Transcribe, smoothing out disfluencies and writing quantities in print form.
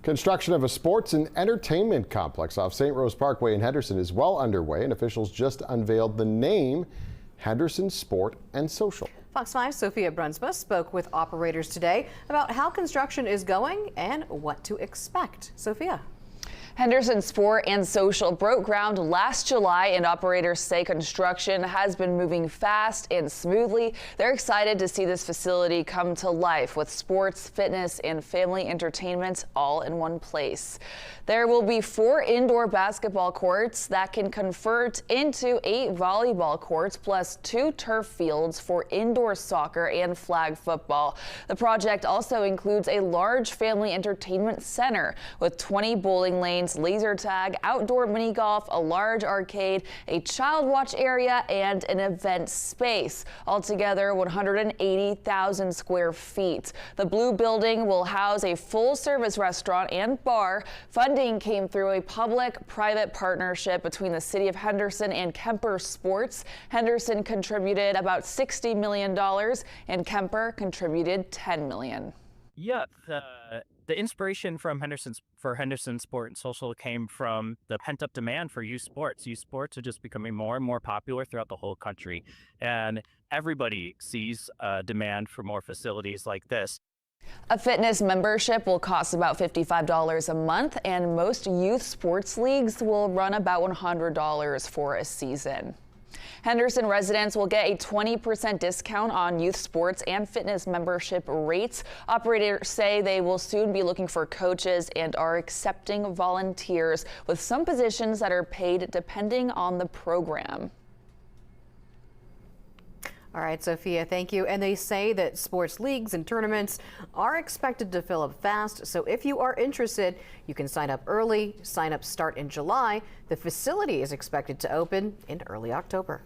Construction of a sports and entertainment complex off St. Rose Parkway in Henderson is well underway, and officials just unveiled the name Henderson Sport and Social. Fox 5's Sophia Brunsma spoke with operators today about how construction is going and what to expect. Sophia. Henderson Sport and Social broke ground last July, and operators say construction has been moving fast and smoothly. They're excited to see this facility come to life with sports, fitness, and family entertainment all in one place. There will be 4 indoor basketball courts that can convert into 8 volleyball courts, plus 2 turf fields for indoor soccer and flag football. The project also includes a large family entertainment center with 20 bowling lanes, laser tag, outdoor mini golf, a large arcade, a child watch area, and an event space. Altogether, 180,000 square feet. The blue building will house a full-service restaurant and bar. Funding came through a public-private partnership between the city of Henderson and Kemper Sports. Henderson contributed about $60 million, and Kemper contributed $10 million. Yeah, the inspiration from Henderson Sport and Social came from the pent-up demand for youth sports. Youth sports are just becoming more and more popular throughout the whole country, and everybody sees a demand for more facilities like this. A fitness membership will cost about $55 a month, and most youth sports leagues will run about $100 for a season. Henderson residents will get a 20% discount on youth sports and fitness membership rates. Operators say they will soon be looking for coaches and are accepting volunteers, with some positions that are paid depending on the program. All right, Sophia, thank you. And they say that sports leagues and tournaments are expected to fill up fast. So if you are interested, you can sign up early. Sign-ups start in July. The facility is expected to open in early October.